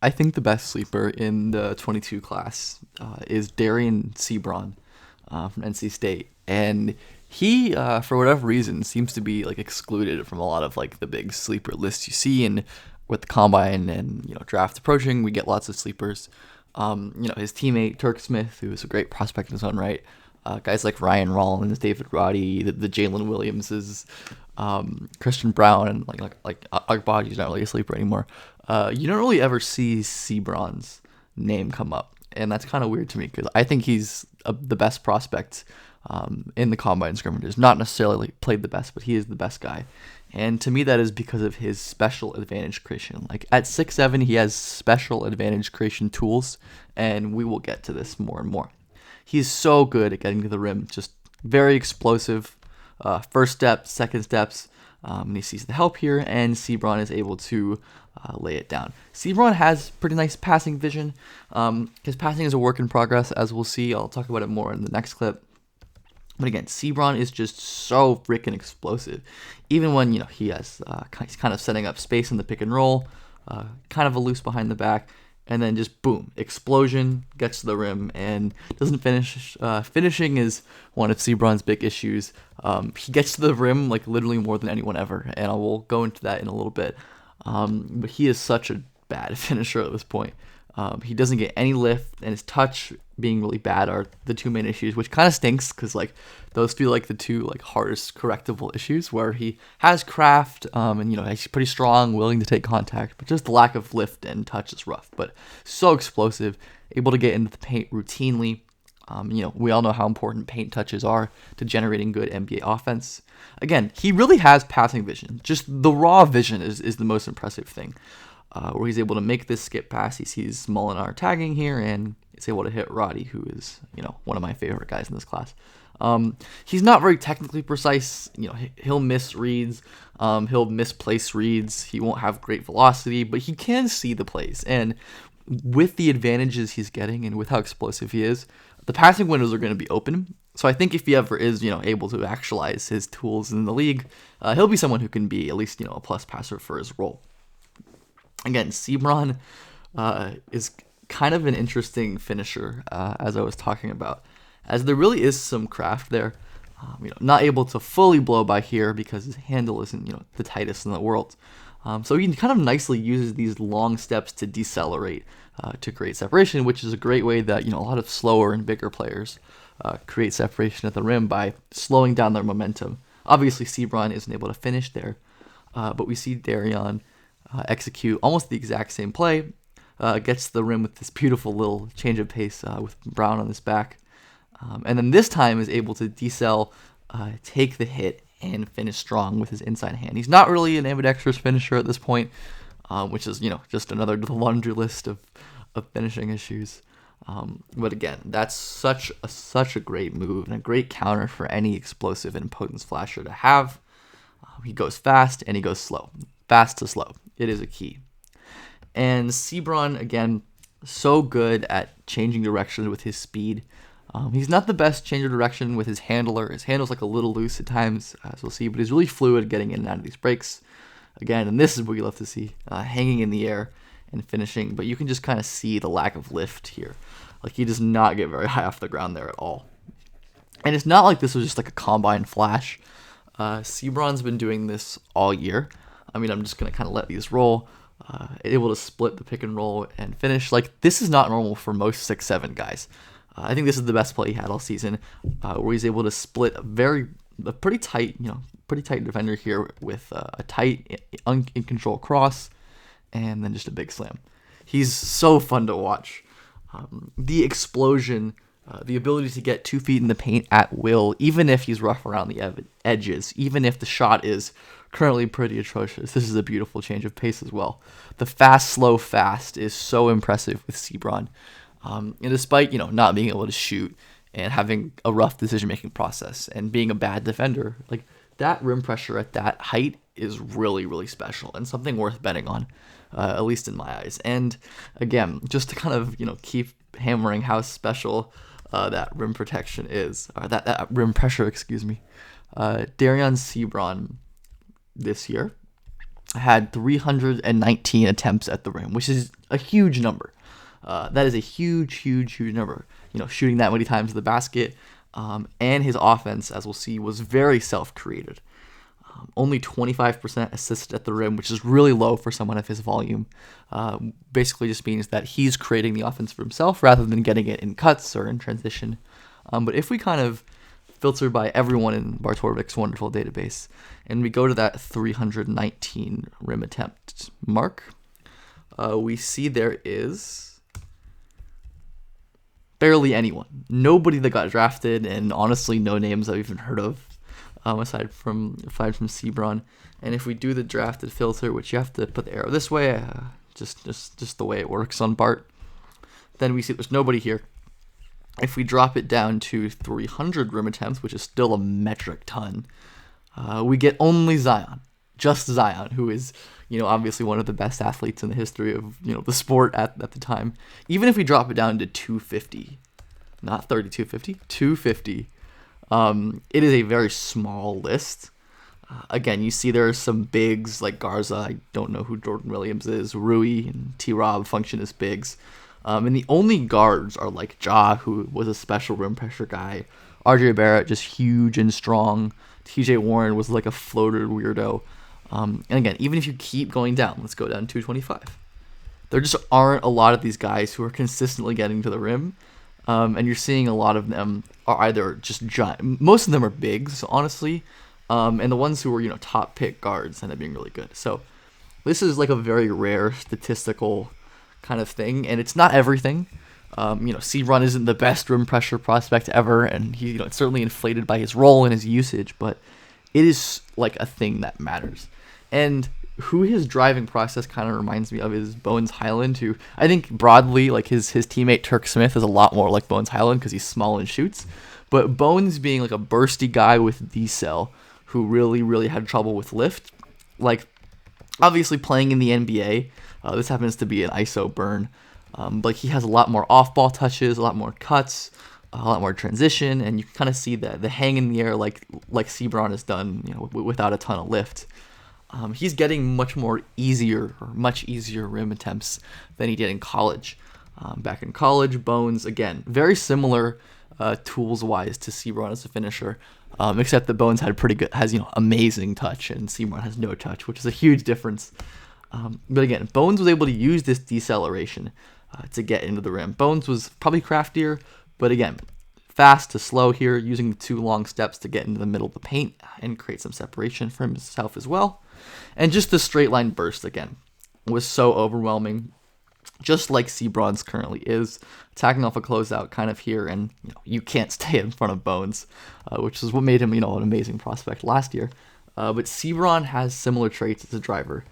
I think the best sleeper in the 22 class is dereon seabron from NC State, and he, for whatever reason, seems to be like excluded from a lot of like the big sleeper lists you see. And with the combine and draft approaching, we get lots of sleepers. His teammate Turk Smith, who is a great prospect in his own right. Guys like Ryan Rollins, David Roddy, the Jalen Williamses, Christian Brown, and like Agbaji's not really a sleeper anymore. You don't really ever see Seabron's name come up, and that's kind of weird to me because I think he's the best prospect in the combine scrimmages. Not necessarily played the best, but he is the best guy. And to me, that is because of his special advantage creation. Like at 6'7", he has special advantage creation tools, and we will get to this more and more. He's so good at getting to the rim, just very explosive. First steps, second steps, and he sees the help here, and seabron is able to lay it down. Seabron has pretty nice passing vision. His passing is a work in progress, as we'll see. I'll talk about it more in the next clip. But again, seabron is just so freaking explosive. Even when he's kind of setting up space in the pick and roll, kind of a loose behind the back, and then just boom, explosion, gets to the rim and doesn't finish. Finishing is one of seabron's big issues. He gets to the rim like literally more than anyone ever, and I will go into that in a little bit. But he is such a bad finisher at this point. He doesn't get any lift, and his touch being really bad are the two main issues, which kind of stinks because like those feel like the two like hardest correctable issues. Where he has craft, and he's pretty strong, willing to take contact, but just the lack of lift and touch is rough. But so explosive, able to get into the paint routinely. We all know how important paint touches are to generating good NBA offense. Again, he really has passing vision. Just the raw vision is the most impressive thing. Where he's able to make this skip pass. He sees Molinar tagging here, and is able to hit Roddy, who is, one of my favorite guys in this class. He's not very technically precise. He'll miss reads. He'll misplace reads. He won't have great velocity, but he can see the plays. And with the advantages he's getting and with how explosive he is, the passing windows are going to be open. So I think if he ever is, able to actualize his tools in the league, he'll be someone who can be at least, a plus passer for his role. Again, seabron is kind of an interesting finisher, as I was talking about, as there really is some craft there. Not able to fully blow by here because his handle isn't, the tightest in the world. So he kind of nicely uses these long steps to decelerate to create separation, which is a great way that, a lot of slower and bigger players create separation at the rim by slowing down their momentum. Obviously, seabron isn't able to finish there, but we see dereon execute almost the exact same play, gets to the rim with this beautiful little change of pace with Brown on his back, and then this time is able to decel, take the hit, and finish strong with his inside hand. He's not really an ambidextrous finisher at this point, which is just another to the laundry list of finishing issues. But again, that's such a great move and a great counter for any explosive and potent flasher to have. He goes fast and he goes slow. Fast to slow. It is a key. And seabron, again, so good at changing direction with his speed. He's not the best change of direction with his handler. His handle's like a little loose at times, as we'll see, but he's really fluid getting in and out of these breaks. Again, and this is what you love to see, hanging in the air and finishing, but you can just kind of see the lack of lift here. Like, he does not get very high off the ground there at all. And it's not like this was just like a combine flash. Seabron's been doing this all year. I'm just going to kind of let these roll. Able to split the pick and roll and finish. Like, this is not normal for most 6'7" guys. I think this is the best play he had all season, where he's able to split a pretty tight defender here with a tight, in control cross, and then just a big slam. He's so fun to watch. The explosion, the ability to get 2 feet in the paint at will, even if he's rough around the edges, even if the shot is currently pretty atrocious. This is a beautiful change of pace as well. The fast, slow, fast is so impressive with seabron. And despite, not being able to shoot and having a rough decision-making process and being a bad defender, like, that rim pressure at that height is really, really special and something worth betting on, at least in my eyes. And again, just to kind of, keep hammering how special that rim protection is, or that rim pressure, excuse me. Dereon seabron this year had 319 attempts at the rim, which is a huge number. That is a huge number. Shooting that many times to the basket. And his offense, as we'll see, was very self-created. Only 25% assist at the rim, which is really low for someone of his volume. Basically just means that he's creating the offense for himself rather than getting it in cuts or in transition. But if we kind of filter by everyone in Bartorovic's wonderful database, and we go to that 319 rim attempt mark, we see there is barely anyone. Nobody that got drafted, and honestly, no names I've even heard of, aside from seabron. And if we do the drafted filter, which you have to put the arrow this way, just the way it works on Bart, then we see there's nobody here. If we drop it down to 300 rim attempts, which is still a metric ton, we get only Zion, just Zion, who is, obviously one of the best athletes in the history of, the sport at the time. Even if we drop it down to 250, not 3250, 250, it is a very small list. Again, you see there are some bigs like Garza. I don't know who Jordan Williams is. Rui and T-Rob function as bigs. And the only guards are like Ja, who was a special rim pressure guy. RJ Barrett, just huge and strong. TJ Warren was like a floater weirdo. And again, even if you keep going down, let's go down to 225. There just aren't a lot of these guys who are consistently getting to the rim. And you're seeing a lot of them are either just giant. Most of them are bigs, honestly. And the ones who were, top pick guards end up being really good. So this is like a very rare statistical kind of thing, and it's not everything. seabron isn't the best rim pressure prospect ever, and he, it's certainly inflated by his role and his usage, but it is like a thing that matters. And who his driving process kind of reminds me of is Bones Highland, who I think broadly, like his teammate Turk Smith is a lot more like Bones Highland because he's small and shoots. But Bones being like a bursty guy with D-cell who really had trouble with lift, like obviously playing in the NBA, this happens to be an ISO burn, but he has a lot more off-ball touches, a lot more cuts, a lot more transition, and you can kind of see the hang in the air like seabron has done, without a ton of lift. He's getting much easier rim attempts than he did in college. Back in college, Bones, again, very similar tools-wise to seabron as a finisher, except that Bones has amazing touch, and seabron has no touch, which is a huge difference. But again, Bones was able to use this deceleration to get into the rim. Bones was probably craftier, but again, fast to slow here, using the 2 long steps to get into the middle of the paint and create some separation for himself as well. And just the straight line burst, again, was so overwhelming, just like seabron's currently is, attacking off a closeout kind of here, and you can't stay in front of Bones, which is what made him an amazing prospect last year. But seabron has similar traits as a driver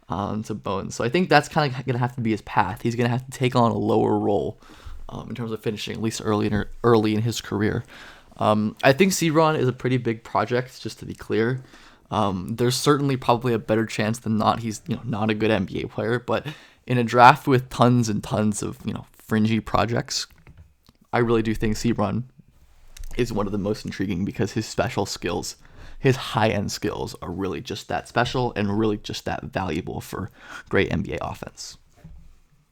to Bones, so I think that's kind of going to have to be his path. He's going to have to take on a lower role in terms of finishing, at least early in his career. I think seabron is a pretty big project, just to be clear. There's certainly probably a better chance than not he's not a good NBA player, but in a draft with tons and tons of fringy projects, I really do think seabron is one of the most intriguing because his special skills, his high-end skills, are really just that special and really just that valuable for great NBA offense.